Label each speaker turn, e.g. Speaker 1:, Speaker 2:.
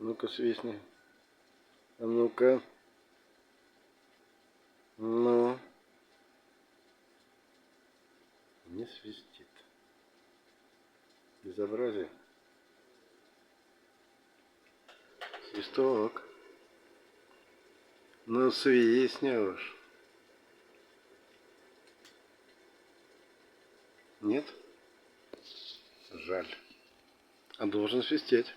Speaker 1: Ну-ка свистни. А ну-ка. Ну. Не свистит. Безобразие. Свисток. Ну свистни уж. Нет? Жаль. А должен свистеть.